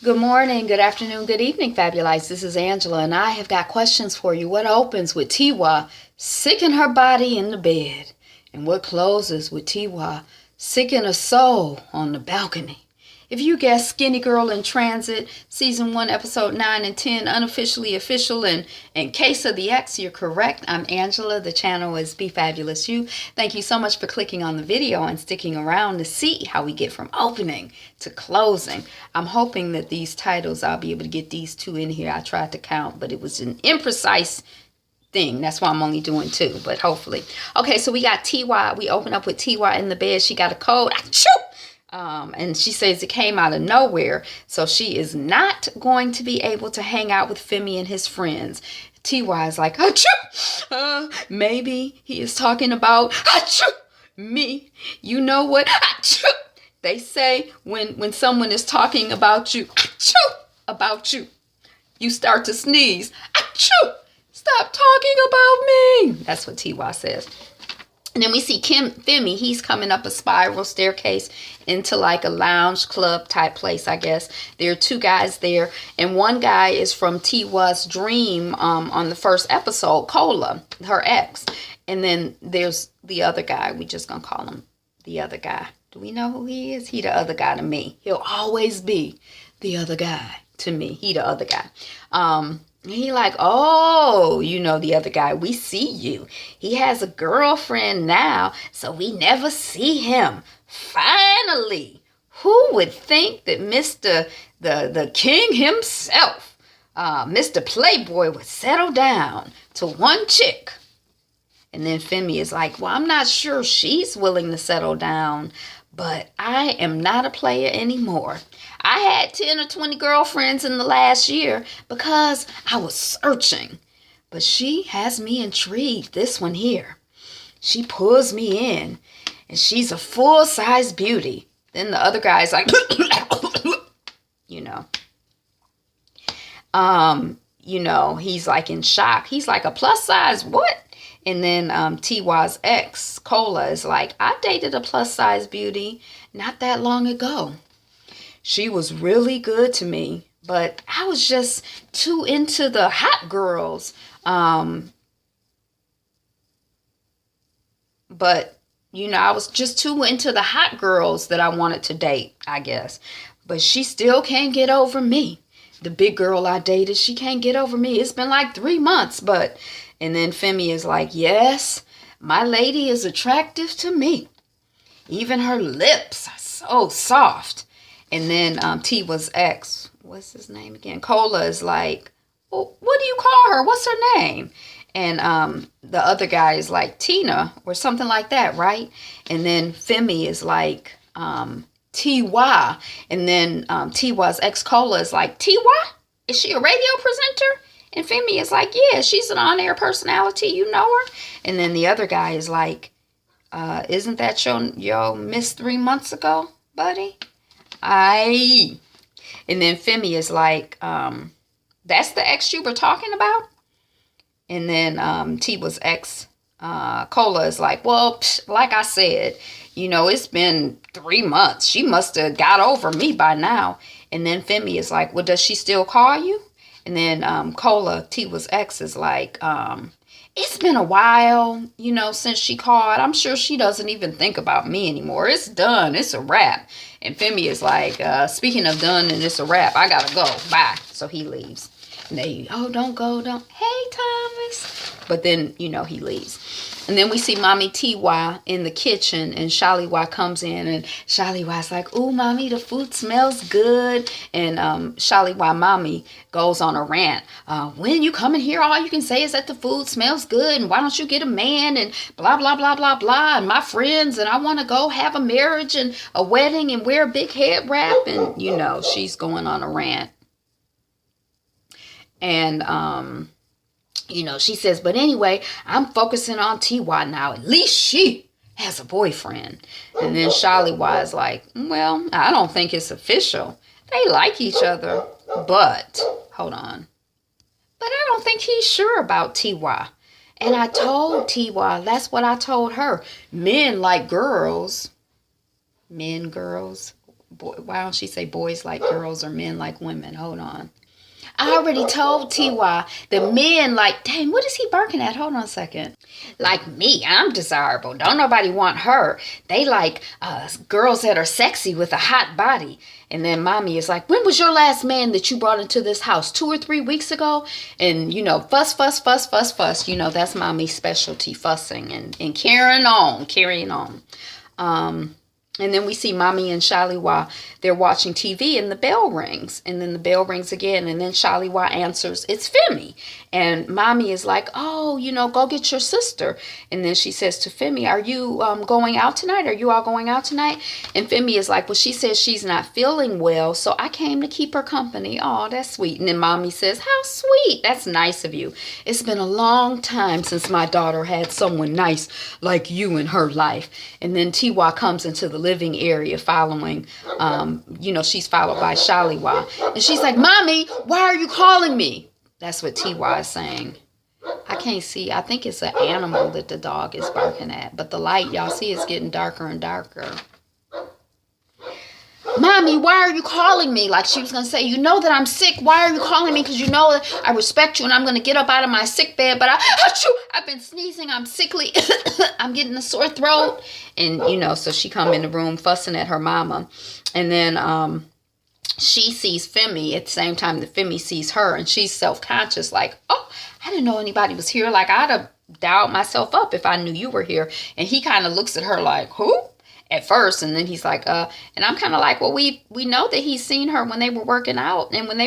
Good morning, good afternoon, good evening, Fabulites. This is Angela, and I have got questions for you. What opens with Tiwa sicking her body in the bed? And what closes with Tiwa sicking her soul on the balcony? If you guessed Skinny Girl in Transit, Season 1, Episode 9 and 10, Unofficially Official, and in Case of the X, you're correct. I'm Angela. The channel is Be Fabulous You. Thank you so much for clicking on the video and sticking around to see how we get from opening to closing. I'm hoping that these titles, I'll be able to get these two in here. I tried to count, but it was an imprecise thing. That's why I'm only doing two, but hopefully. Okay, so we got Ty. We open up with Ty in the bed. She got a cold. Achoo! And she says it came out of nowhere. So she is not going to be able to hang out with Femi and his friends. Ty is like, achoo! Maybe he is talking about achoo! Me. You know what? Achoo! They say when someone is talking about you, achoo! About you, you start to sneeze. Achoo! Stop talking about me. That's what Ty says. And then we see Femi, he's coming up a spiral staircase into like a lounge club type place, I guess. There are two guys there, and one guy is from Tiwa's dream on the first episode, Cola, her ex. And then there's the other guy. We just gonna call him the other guy. Do we know who he is? He the other guy to me. He'll always be the other guy to me. He the other guy. He like, oh, you know, the other guy, we see you. He has a girlfriend now, so we never see him. Finally, who would think that Mr. the King himself, Mr. Playboy, would settle down to one chick? And then Femi is like, well, I'm not sure she's willing to settle down, but I am not a player anymore. I had 10 or 20 girlfriends in the last year because I was searching. But she has me intrigued, this one here. She pulls me in, and she's a full-size beauty. Then the other guy's like, you know, he's like in shock. He's like, a plus size what? And then Tiwa's ex, Cola, is like, I dated a plus size beauty not that long ago. She was really good to me, but I was just too into the hot girls. But, you know, I was just too into the hot girls that I wanted to date, I guess. But she still can't get over me. The big girl I dated, she can't get over me. It's been like 3 months, but... And then Femi is like, yes, my lady is attractive to me. Even her lips are so soft. And then Tiwa's ex, what's his name again? Cola is like, well, what do you call her? What's her name? And the other guy is like Tina or something like that, right? And then Femi is like Ty. And then Tiwa's ex Cola is like, Ty? Is she a radio presenter? And Femi is like, yeah, she's an on-air personality. You know her? And then the other guy is like, isn't that your miss 3 months ago, buddy? Aye. And then Femi is like, that's the ex you were talking about? And then Tiwa's ex, Cola, is like, well, like I said, you know, it's been 3 months. She must have got over me by now. And then Femi is like, well, does she still call you? And then Cola, Tiwa's ex, is like, it's been a while, you know, since she called. I'm sure she doesn't even think about me anymore. It's done. It's a wrap. And Femi is like, speaking of done and it's a wrap, I gotta go. Bye. So he leaves. And they, oh, don't go. Don't. Hey, Thomas. But then, you know, he leaves. And then we see Mommy Ty in the kitchen, and Shaliwa comes in, and Shaliwa's like, ooh, Mommy, the food smells good. And Shaliwa Mommy goes on a rant. When you come in here, all you can say is that the food smells good, and why don't you get a man, and blah, blah, blah, blah, blah, and my friends, and I want to go have a marriage and a wedding and wear a big head wrap. And, you know, she's going on a rant. And, you know, she says, but anyway, I'm focusing on Ty now. At least she has a boyfriend. And then Shaliwa is like, well, I don't think it's official. They like each other, but, hold on. But I don't think he's sure about Ty. And I told Ty, that's what I told her. Men like girls. Men, girls. boy, why don't she say boys like girls or men like women? Hold on. I already told TY the men like, dang, what is he barking at? Hold on a second. Like me, I'm desirable. Don't nobody want her. They like girls that are sexy with a hot body. And then mommy is like, when was your last man that you brought into this house? 2 or 3 weeks ago? And, you know, fuss, fuss, fuss, fuss, fuss. You know, that's mommy's specialty, fussing and carrying on. And then we see mommy and Shaliwa, they're watching TV and the bell rings. And then the bell rings again. And then Shaliwa answers, it's Femi. And mommy is like, oh, you know, go get your sister. And then she says to Femi, are you going out tonight? Are you all going out tonight? And Femi is like, well, she says she's not feeling well, so I came to keep her company. Oh, that's sweet. And then mommy says, how sweet. That's nice of you. It's been a long time since my daughter had someone nice like you in her life. And then Tiwa comes into the living area following, you know, she's followed by Shaliwa. And she's like, mommy, why are you calling me? That's what T.Y. is saying. I can't see. I think it's an animal that the dog is barking at. But the light, y'all see, is getting darker and darker. Mommy, why are you calling me? Like she was going to say, you know that I'm sick. Why are you calling me? Because you know that I respect you and I'm going to get up out of my sick bed. But I've been sneezing. I'm sickly. I'm getting a sore throat. And, you know, so she come in the room fussing at her mama. And then she sees Femi at the same time that Femi sees her. And she's self-conscious like, oh, I didn't know anybody was here. Like I'd have dialed myself up if I knew you were here. And he kind of looks at her like, who? At first, and then he's like, and I'm kind of like, well, we know that he's seen her when they were working out, and when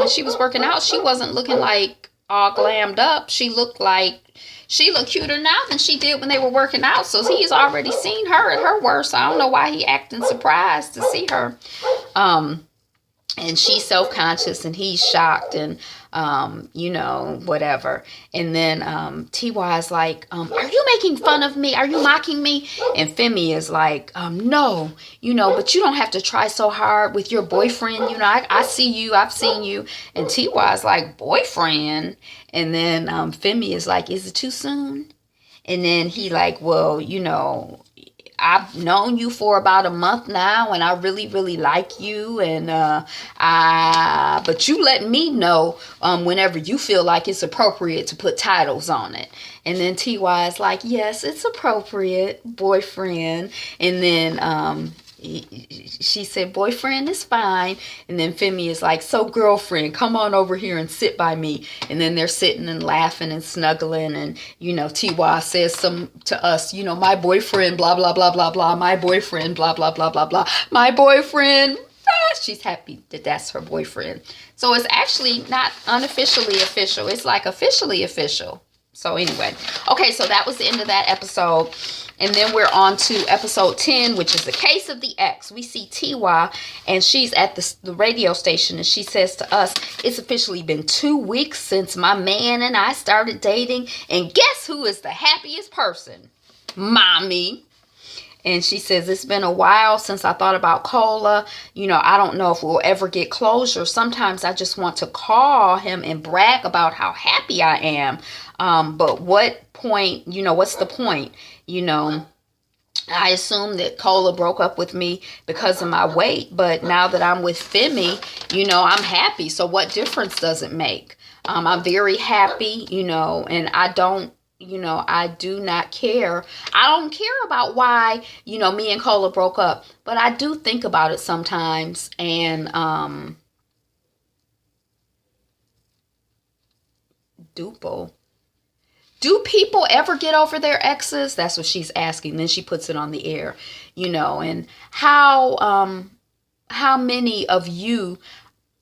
she was working out, she wasn't looking like all glammed up. She looked cuter now than she did when they were working out. So he's already seen her at her worst. I don't know why he acting surprised to see her. And she's self-conscious and he's shocked and, you know, whatever. And then T.Y. is like, are you making fun of me? Are you mocking me? And Femi is like, no, you know, but you don't have to try so hard with your boyfriend. You know, I see you. I've seen you. And T.Y. is like, boyfriend? And then Femi is like, is it too soon? And then he like, well, you know, I've known you for about a month now and I really, really like you. And, but you let me know, whenever you feel like it's appropriate to put titles on it. And then T.Y. is like, yes, it's appropriate, boyfriend. And then, she said, boyfriend is fine. And then Femi is like, so girlfriend, come on over here and sit by me. And then they're sitting and laughing and snuggling. And, you know, T.Y. says to us, you know, my boyfriend, blah, blah, blah, blah, blah. My boyfriend, blah, blah, blah, blah, blah. My boyfriend. She's happy that that's her boyfriend. So it's actually not unofficially official. It's like officially official. So anyway, okay, so that was the end of that episode. And then we're on to episode 10, which is the case of the ex. We see T.Y. and she's at the radio station and she says to us, it's officially been 2 weeks since my man and I started dating. And guess who is the happiest person? Mommy. And she says, it's been a while since I thought about Cola. You know, I don't know if we'll ever get closure. Sometimes I just want to call him and brag about how happy I am. But what point, you know, what's the point? You know, I assume that Cola broke up with me because of my weight. But now that I'm with Femi, you know, I'm happy. So what difference does it make? I'm very happy, you know, and I don't. You know, I do not care. I don't care about why, you know, me and Cola broke up. But I do think about it sometimes. And Dupo. Do people ever get over their exes? That's what she's asking. Then she puts it on the air, you know. And how many of you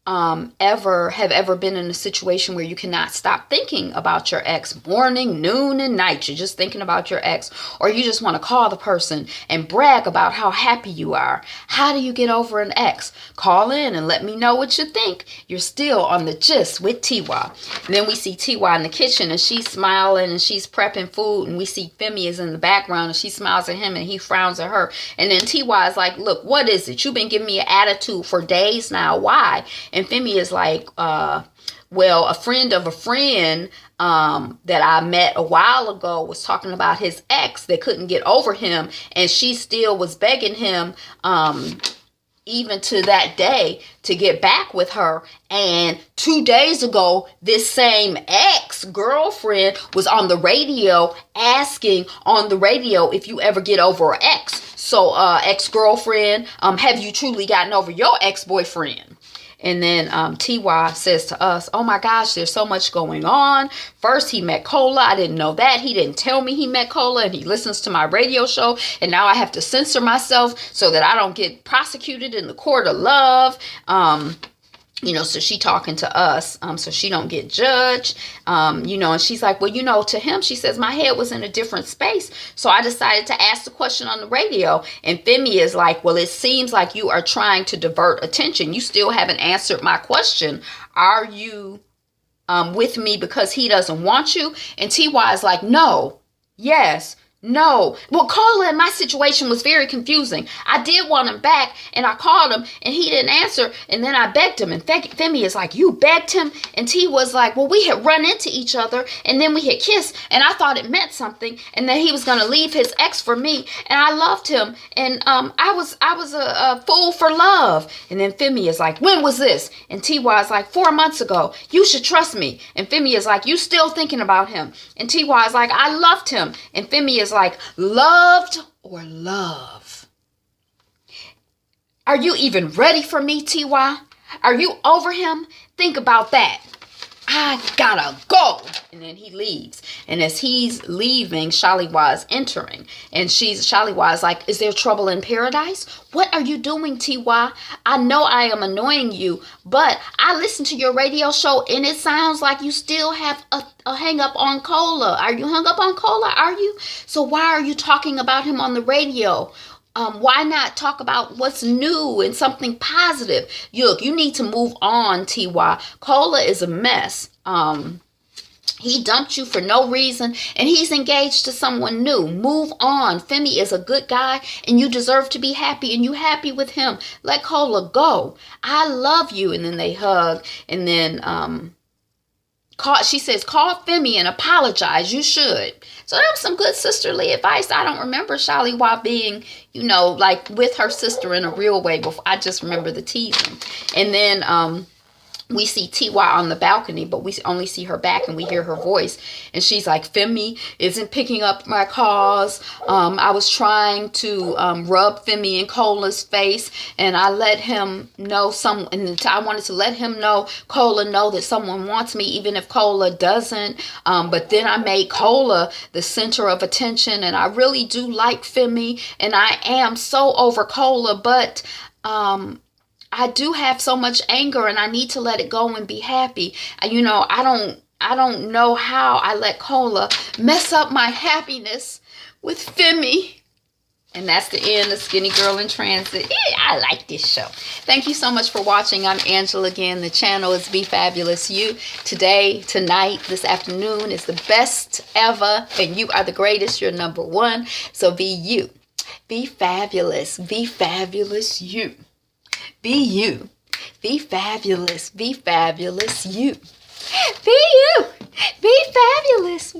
have ever been in a situation where you cannot stop thinking about your ex morning, noon, and night? You're just thinking about your ex, or you just want to call the person and brag about how happy you are. How do you get over an ex? Call in and let me know what you think. You're still on the gist with T.Y. And then we see T.Y. in the kitchen and she's smiling and she's prepping food, and we see Femi is in the background and she smiles at him and he frowns at her. And then T.Y. is like, look, what is it? You've been giving me an attitude for days now. Why? And Femi is like, well, a friend of a friend that I met a while ago was talking about his ex that couldn't get over him. And she still was begging him, even to that day to get back with her. And 2 days ago, this same ex-girlfriend was on the radio asking on the radio if you ever get over an ex. So ex-girlfriend, have you truly gotten over your ex-boyfriend? And then TY says to us, oh my gosh, there's so much going on. First, he met Cola. I didn't know that. He didn't tell me he met Cola, and he listens to my radio show. And now I have to censor myself so that I don't get prosecuted in the court of love. You know, so she talking to us, so she don't get judged, you know, and she's like, well, you know, to him, she says, my head was in a different space. So I decided to ask the question on the radio. And Femi is like, well, it seems like you are trying to divert attention. You still haven't answered my question. Are you with me because he doesn't want you? And TY is like, no, yes, no. Well, Cola in my situation was very confusing. I did want him back, and I called him, and he didn't answer, and then I begged him, and Femi is like, you begged him? And T was like, well, we had run into each other, and then we had kissed, and I thought it meant something, and that he was going to leave his ex for me, and I loved him, and I was a fool for love. And then Femi is like, when was this? And T.Y. is like, 4 months ago. You should trust me. And Femi is like, you still thinking about him? And T.Y. is like, I loved him. And Femi is like, loved or love? Are you even ready for me, TY? Are you over him? Think about that. I gotta go. And then he leaves. And as he's leaving, Shaliwa is entering. And Shaliwa is like, is there trouble in paradise? What are you doing, TY? I know I am annoying you, but I listened to your radio show and it sounds like you still have a hang up on Cola. Are you hung up on Cola? Are you? So why are you talking about him on the radio? Why not talk about what's new and something positive? Look, you need to move on, TY. Cola is a mess. He dumped you for no reason, and he's engaged to someone new. Move on. Femi is a good guy, and you deserve to be happy, and you happy with him. Let Cola go. I love you. And then they hug, and then she says, call Femi and apologize. You should. So that was some good sisterly advice. I don't remember Shaliwa being, you know, like with her sister in a real way before. I just remember the teasing. And then we see TY on the balcony, but we only see her back and we hear her voice. And she's like, Femi isn't picking up my calls. I was trying to rub Femi in Cola's face, and I let him know and I wanted to let him know, Cola, know that someone wants me, even if Cola doesn't. But then I made Cola the center of attention, and I really do like Femi, and I am so over Cola, but I do have so much anger, and I need to let it go and be happy. You know, I don't know how I let Cola mess up my happiness with Femi. And that's the end of Skinny Girl in Transit. I like this show. Thank you so much for watching. I'm Angela again. The channel is Be Fabulous You. Today, tonight, this afternoon is the best ever, and you are the greatest. You're number one. So be you. Be fabulous. Be fabulous you. Be you. Be fabulous. Be fabulous you. Be you. Be fabulous.